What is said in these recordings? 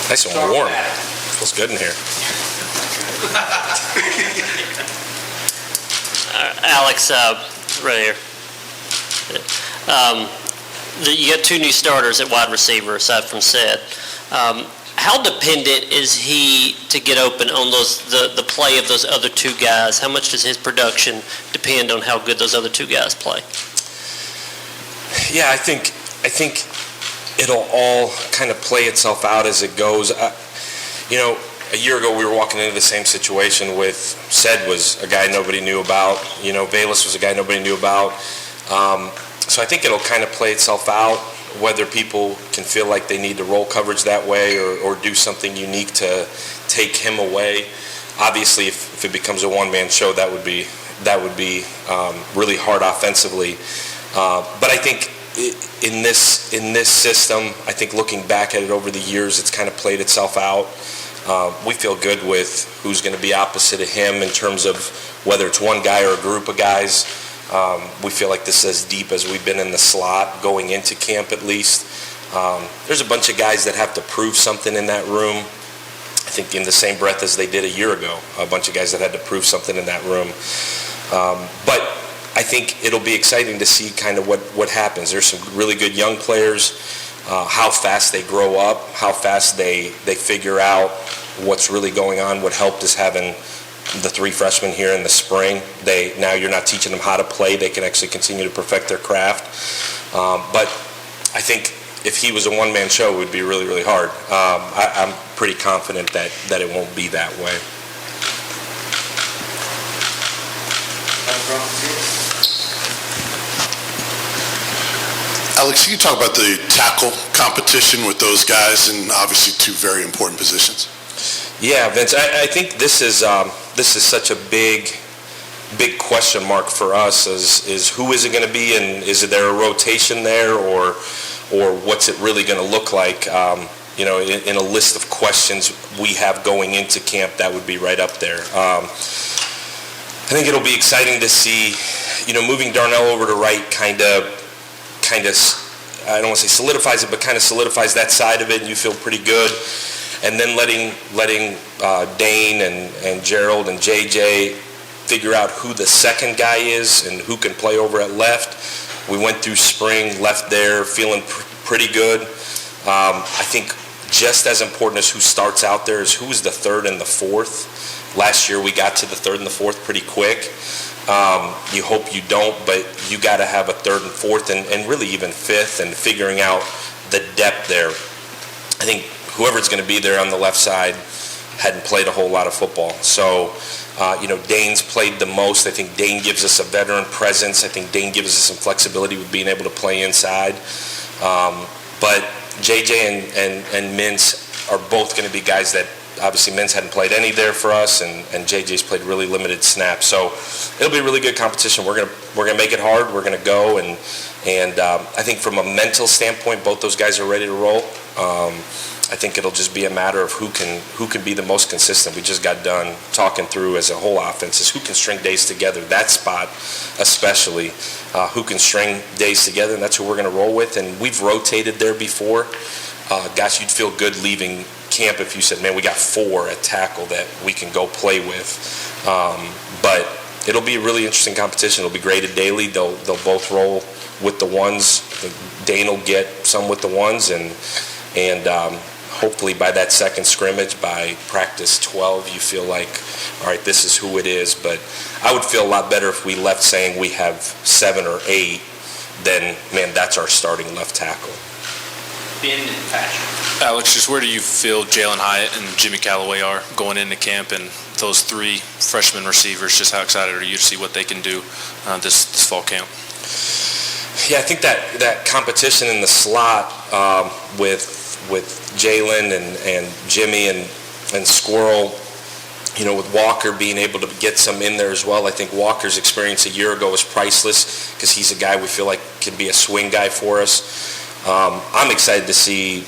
Nice and warm. Feels good in here. Alex, right here. You got 2 new starters at wide receiver aside from Seth. How dependent is he to get open on the play of those other 2 guys? How much does his production depend on how good those other 2 guys play? Yeah, I think it'll all kind of play itself out as it goes. A year ago we were walking into the same situation with Sed was a guy nobody knew about. Vols was a guy nobody knew about. So I think it'll kind of play itself out, whether people can feel like they need to roll coverage that way or do something unique to take him away. Obviously, if it becomes a one-man show, that would be really hard offensively. But I think in this system, I think looking back at it over the years, it's kind of played itself out. We feel good with who's going to be opposite of him in terms of whether it's one guy or a group of guys. We feel like this is as deep as we've been in the slot going into camp at least. There's a bunch of guys that have to prove something in that room. I think in the same breath as they did a year ago, a bunch of guys that had to prove something in that room. But I think it'll be exciting to see kind of what happens. There's some really good young players, how fast they grow up, how fast they figure out what's really going on. What helped is having the 3 freshmen here in the spring. Now you're not teaching them how to play. They can actually continue to perfect their craft. But I think if he was a one-man show, it would be really, really hard. I'm pretty confident that it won't be that way. Alex, can you talk about the tackle competition with those guys and obviously 2 very important positions? Yeah, Vince, I think this is such a big question mark for us is who is it going to be, and is there a rotation there, or what's it really going to look like? In a list of questions we have going into camp, that would be right up there. I think it'll be exciting to see, moving Darnell over to right kind of, I don't want to say solidifies it, but kind of solidifies that side of it, and you feel pretty good. And then letting Dane and Gerald and JJ figure out who the second guy is and who can play over at left. We went through spring, left there, feeling pretty good. I think just as important as who starts out there is who's the 3rd and the 4th. Last year we got to the 3rd and the 4th pretty quick. You hope you don't, but you got to have a 3rd and 4th and really even 5th, and figuring out the depth there. I think whoever's going to be there on the left side hadn't played a whole lot of football. So, Dane's played the most. I think Dane gives us a veteran presence. I think Dane gives us some flexibility with being able to play inside. But JJ and Mintz are both going to be guys that obviously Mintz hadn't played any there for us, and JJ's played really limited snaps. So it'll be a really good competition. We're gonna make it hard. We're gonna go, and I think from a mental standpoint, both those guys are ready to roll. I think it'll just be a matter of who can be the most consistent. We just got done talking through as a whole offense is who can string days together. That spot especially, who can string days together, and that's who we're going to roll with. And we've rotated there before. Gosh, you'd feel good leaving camp if you said, man, we got 4 at tackle that we can go play with. But it'll be a really interesting competition. It'll be graded daily. They'll both roll with the ones. Dane will get some with the ones, and hopefully by that second scrimmage, by practice 12, you feel like, all right, this is who it is. But I would feel a lot better if we left saying we have 7 or 8 than, man, that's our starting left tackle. Ben and Patrick. Alex, just where do you feel Jalen Hyatt and Jimmy Callaway are going into camp, and those 3 freshman receivers, just how excited are you to see what they can do this fall camp? Yeah, I think that competition in the slot with Jalen and Jimmy and Squirrel, with Walker being able to get some in there as well. I think Walker's experience a year ago was priceless because he's a guy we feel like can be a swing guy for us. I'm excited to see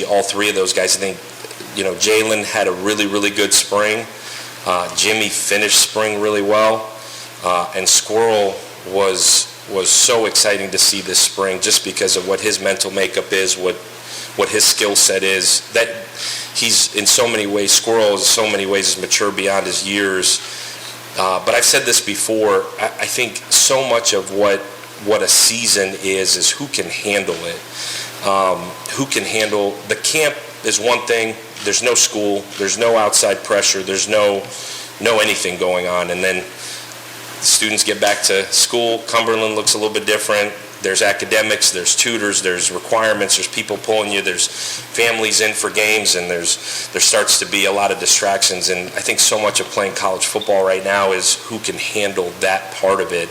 all 3 of those guys. I think, Jalen had a really, really good spring. Jimmy finished spring really well. And Squirrel was was so exciting to see this spring, just because of what his mental makeup is, what his skill set is. That he's in so many ways, Squirrel in so many ways is mature beyond his years. But I've said this before, I think so much of what a season is who can handle it. Who can handle, the camp is one thing, there's no school, there's no outside pressure, there's no anything going on. And then students get back to school, Cumberland looks a little bit different. There's academics, there's tutors, there's requirements, there's people pulling you, there's families in for games, and there starts to be a lot of distractions. And I think so much of playing college football right now is who can handle that part of it.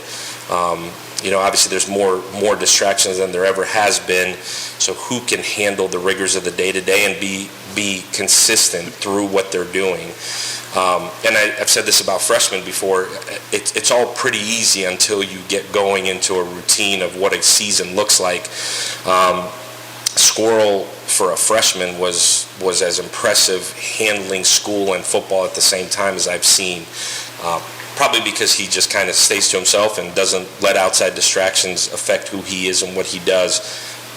Obviously there's more distractions than there ever has been. So who can handle the rigors of the day-to-day and be consistent through what they're doing? And I've said this about freshmen before, it's all pretty easy until you get going into a routine of what a season looks like. Squirrel, for a freshman, was as impressive handling school and football at the same time as I've seen. Probably because he just kind of stays to himself and doesn't let outside distractions affect who he is and what he does.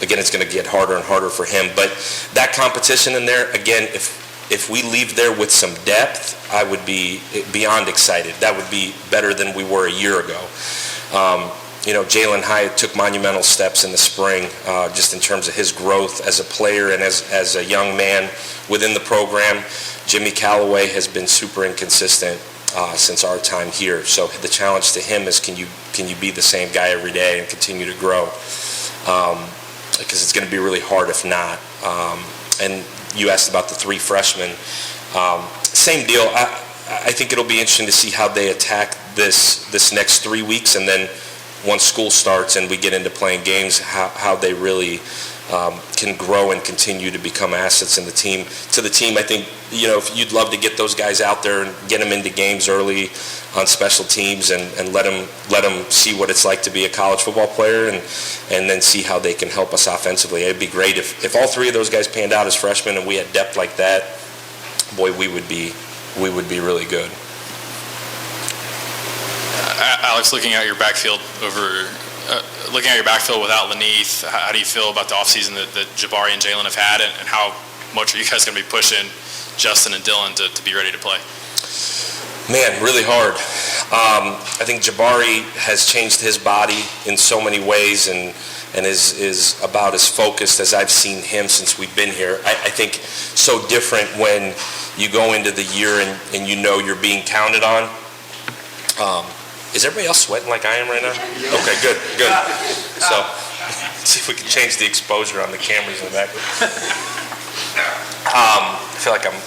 Again, it's going to get harder and harder for him. But that competition in there, again, if we leave there with some depth, I would be beyond excited. That would be better than we were a year ago. Jalen Hyatt took monumental steps in the spring, just in terms of his growth as a player and as a young man within the program. Jimmy Callaway has been super inconsistent since our time here. So the challenge to him is, can you be the same guy every day and continue to grow? Because it's going to be really hard if not. And you asked about the three freshmen. Same deal. I think it'll be interesting to see how they attack this next 3 weeks, and then once school starts and we get into playing games, how they really can grow and continue to become assets in the team. To the team, I think, if you'd love to get those guys out there and get them into games early on special teams and let them see what it's like to be a college football player, and then see how they can help us offensively. It'd be great if all three of those guys panned out as freshmen and we had depth like that. Boy, we would be really good. Alex, looking at your backfield without Laneith, how do you feel about the offseason that Jabari and Jalen have had, and how much are you guys going to be pushing Justin and Dylan to be ready to play? Man, really hard. I think Jabari has changed his body in so many ways and is about as focused as I've seen him since we've been here. I think so different when you go into the year and you're being counted on. Is everybody else sweating like I am right now? Okay, good. So, let's see if we can change the exposure on the cameras in the back. I feel like I'm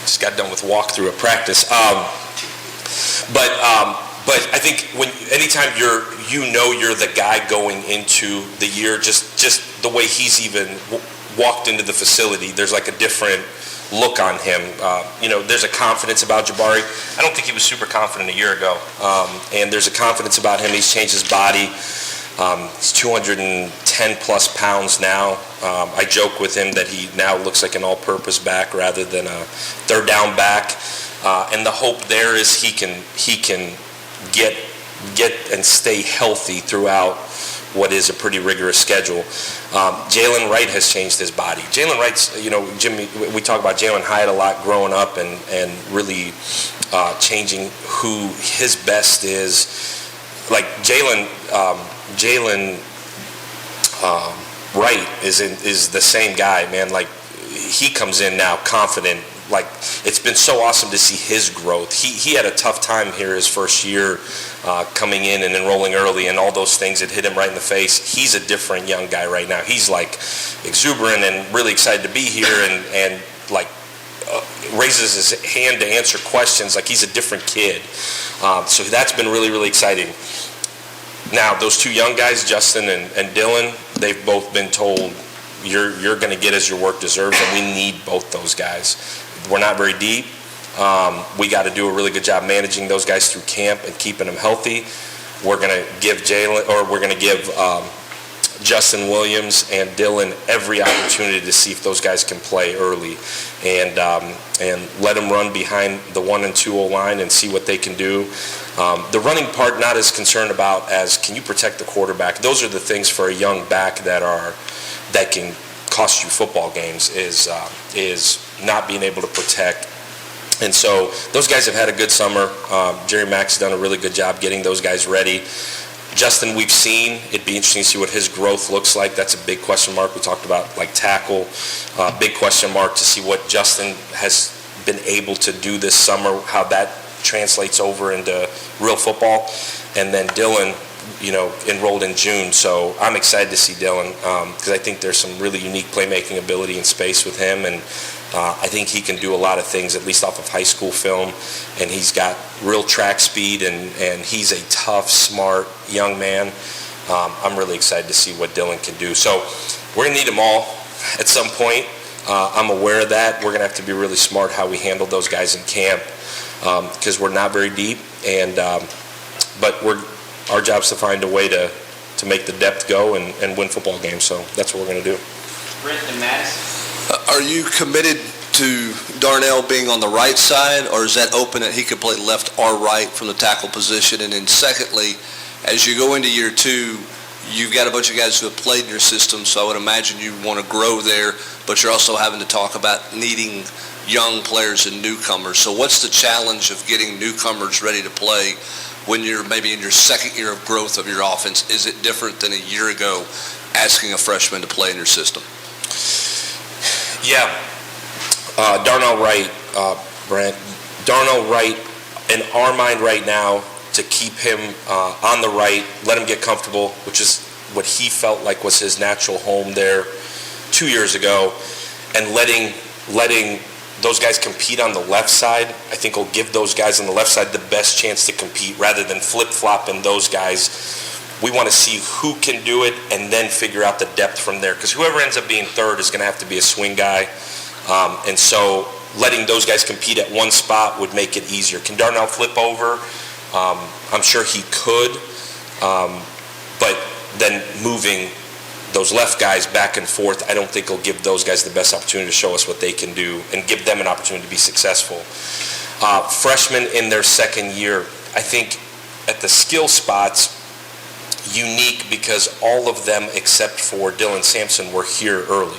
just got done with walkthrough of practice. But I think anytime you're the guy going into the year, just the way he's even walked into the facility, there's like a different look on him. There's a confidence about Jabari. I don't think he was super confident a year ago. And there's a confidence about him. He's changed his body. He's 210 plus pounds now. I joke with him that he now looks like an all-purpose back rather than a third down back. And the hope there is he can get and stay healthy throughout what is a pretty rigorous schedule. Jalen Wright has changed his body. Jalen Wright's, Jimmy, we talk about Jalen Hyatt a lot growing up and really changing who his best is. Like Jalen Wright is the same guy, man. Like he comes in now confident. Like it's been so awesome to see his growth. He had a tough time here his first year coming in and enrolling early and all those things that hit him right in the face. He's a different young guy right now. He's like exuberant and really excited to be here and like raises his hand to answer questions like he's a different kid. So that's been really, really exciting. Now, those two young guys, Justin and Dylan, they've both been told you're going to get as your work deserves, and we need both those guys. We're not very deep. We got to do a really good job managing those guys through camp and keeping them healthy. We're going to give Justin Williams and Dylan every opportunity to see if those guys can play early, and let them run behind the 1 and 2 O-line and see what they can do. The running part, not as concerned about as can you protect the quarterback. Those are the things for a young back that can cost you football games, is not being able to protect. And so those guys have had a good summer. Jerry Mack's done a really good job getting those guys ready. Justin, we've seen. It'd be interesting to see what his growth looks like. That's a big question mark. We talked about like tackle. Big question mark to see what Justin has been able to do this summer, how that translates over into real football. And then Dylan, enrolled in June. So I'm excited to see Dylan because I think there's some really unique playmaking ability in space with him. And I think he can do a lot of things, at least off of high school film, and he's got real track speed, and he's a tough, smart young man. I'm really excited to see what Dylan can do. So we're going to need them all at some point. I'm aware of that. We're going to have to be really smart how we handle those guys in camp because we're not very deep, but our job's to find a way to make the depth go and win football games. So that's what we're going to do. Brenton Madison. Are you committed to Darnell being on the right side, or is that open that he could play left or right from the tackle position? And then secondly, as you go into year 2, you've got a bunch of guys who have played in your system, so I would imagine you want to grow there, but you're also having to talk about needing young players and newcomers. So what's the challenge of getting newcomers ready to play when you're maybe in your second year of growth of your offense? Is it different than a year ago asking a freshman to play in your system? Yeah. Darnell Wright, Brent. Darnell Wright, in our mind right now, to keep him on the right, let him get comfortable, which is what he felt like was his natural home there 2 years ago, and letting those guys compete on the left side, I think will give those guys on the left side the best chance to compete rather than flip-flopping those guys. We want to see who can do it and then figure out the depth from there, because whoever ends up being third is going to have to be a swing guy. And so letting those guys compete at one spot would make it easier. Can Darnell flip over? I'm sure he could. But then moving those left guys back and forth, I don't think will give those guys the best opportunity to show us what they can do and give them an opportunity to be successful. Freshmen in their second year, I think at the skill spots, unique because all of them except for Dylan Sampson were here early.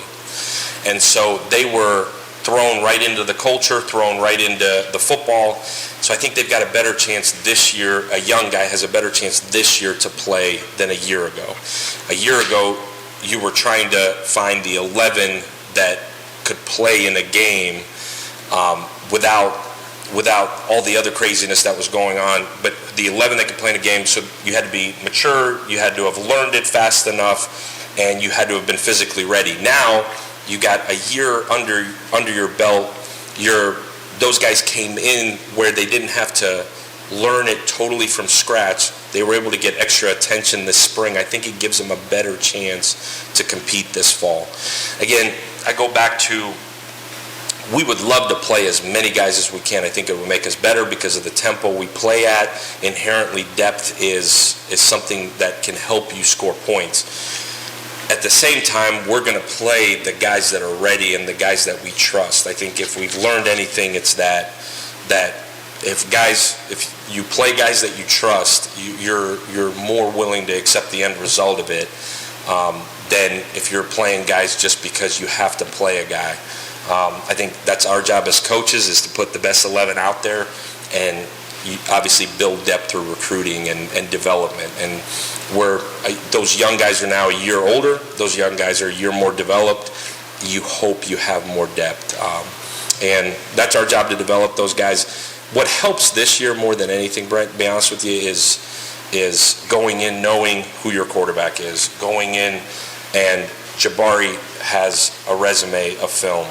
And so they were thrown right into the culture, thrown right into the football. So I think they've got a better chance this year. A young guy has a better chance this year to play than a year ago. A year ago, you were trying to find the 11 that could play in a game without all the other craziness that was going on. But the 11 that could play in a game, so you had to be mature, you had to have learned it fast enough, and you had to have been physically ready. Now, you got a year under your belt. Those guys came in where they didn't have to learn it totally from scratch. They were able to get extra attention this spring. I think it gives them a better chance to compete this fall. Again, I go back to, we would love to play as many guys as we can. I think it would make us better because of the tempo we play at. Inherently, depth is something that can help you score points. At the same time, we're going to play the guys that are ready and the guys that we trust. I think if we've learned anything, it's that if you play guys that you trust, you're more willing to accept the end result of it than if you're playing guys just because you have to play a guy. I think that's our job as coaches, is to put the best 11 out there and you obviously build depth through recruiting and development. And those young guys are now a year older. Those young guys are a year more developed. You hope you have more depth. And that's our job to develop those guys. What helps this year more than anything, Brent, to be honest with you, is going in knowing who your quarterback is. Going in, and Jabari has a resume of film.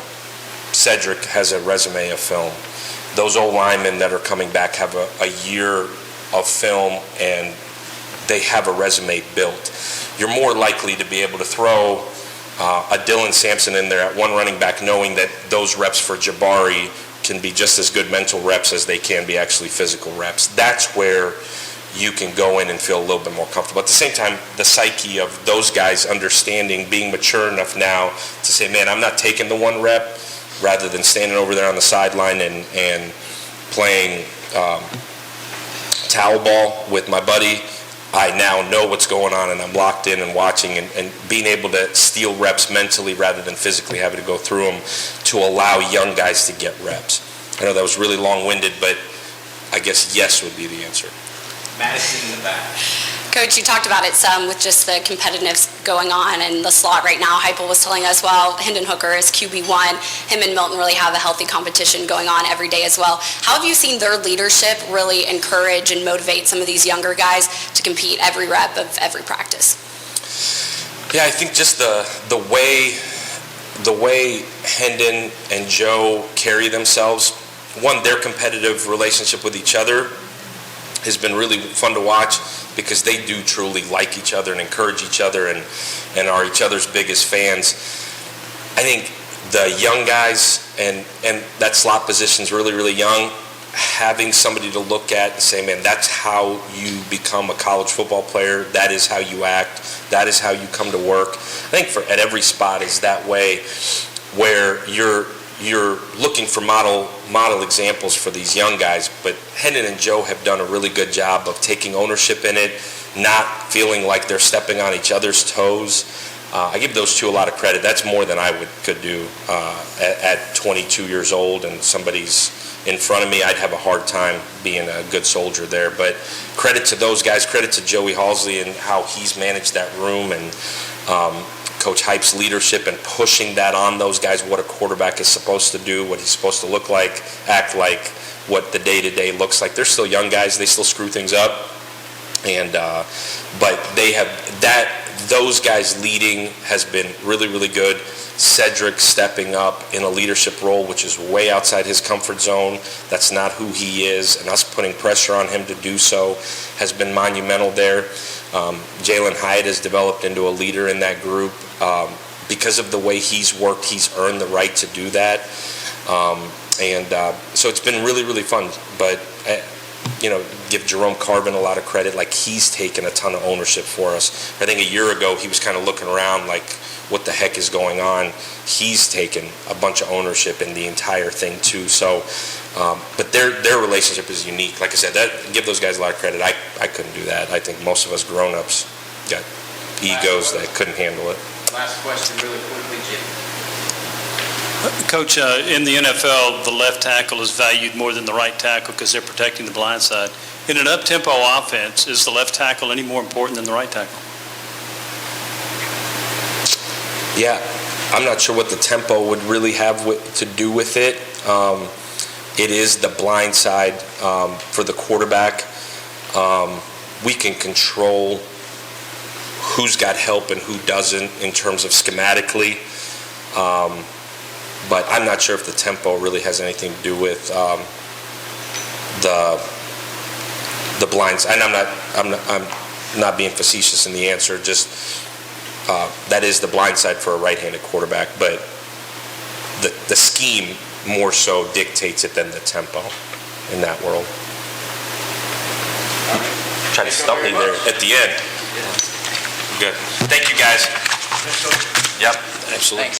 Cedric has a resume of film. Those old linemen that are coming back have a year of film, and they have a resume built. You're more likely to be able to throw a Dylan Sampson in there at one running back, knowing that those reps for Jabari can be just as good mental reps as they can be actually physical reps. That's where you can go in and feel a little bit more comfortable. At the same time, the psyche of those guys understanding, being mature enough now to say, man, I'm not taking the one rep, rather than standing over there on the sideline and playing towel ball with my buddy. I now know what's going on, and I'm locked in and watching and being able to steal reps mentally rather than physically having to go through them to allow young guys to get reps. I know that was really long-winded, but I guess yes would be the answer. Madison in the back. Coach, you talked about it some with just the competitiveness going on in the slot right now. Heupel was telling us, well, Hendon Hooker is QB1. Him and Milton really have a healthy competition going on every day as well. How have you seen their leadership really encourage and motivate some of these younger guys to compete every rep of every practice? Yeah, I think just the way Hendon and Joe carry themselves, one, their competitive relationship with each other has been really fun to watch because they do truly like each other and encourage each other and are each other's biggest fans. I think the young guys and that slot position's really, really young, having somebody to look at and say, man, that's how you become a college football player. That is how you act. That is how you come to work. I think at every spot is that way, where you're looking for model examples for these young guys, but Hendon and Joe have done a really good job of taking ownership in it, not feeling like they're stepping on each other's toes. I give those two a lot of credit. That's more than I could do at 22 years old, and somebody's in front of me. I'd have a hard time being a good soldier there. But credit to those guys, credit to Joey Halsley and how he's managed that room, and Coach Hype's leadership and pushing that on those guys, what a quarterback is supposed to do, what he's supposed to look like, act like, what the day-to-day looks like. They're still young guys. They still screw things up. And but they have those guys leading has been really, really good. Cedric stepping up in a leadership role, which is way outside his comfort zone. That's not who he is, and us putting pressure on him to do so has been monumental there. Jalen Hyatt has developed into a leader in that group. Because of the way he's worked, he's earned the right to do that. So it's been really, really fun. But, give Jerome Carvin a lot of credit. Like, he's taken a ton of ownership for us. I think a year ago he was kind of looking around like, what the heck is going on? He's taken a bunch of ownership in the entire thing too. So, but their relationship is unique. Like I said, give those guys a lot of credit. I couldn't do that. I think most of us grown-ups got egos that couldn't handle it. Last question really quickly, Jim. Coach, in the NFL, the left tackle is valued more than the right tackle because they're protecting the blind side. In an up-tempo offense, is the left tackle any more important than the right tackle? Yeah, I'm not sure what the tempo would really have to do with it. It is the blind side for the quarterback. We can control who's got help and who doesn't in terms of schematically. But I'm not sure if the tempo really has anything to do with the blind side. And I'm not being facetious in the answer. Just that is the blind side for a right-handed quarterback, but the scheme more so dictates it than the tempo in that world. Trying to stump me there at the end. Good. Thank you, guys. Yep, absolutely.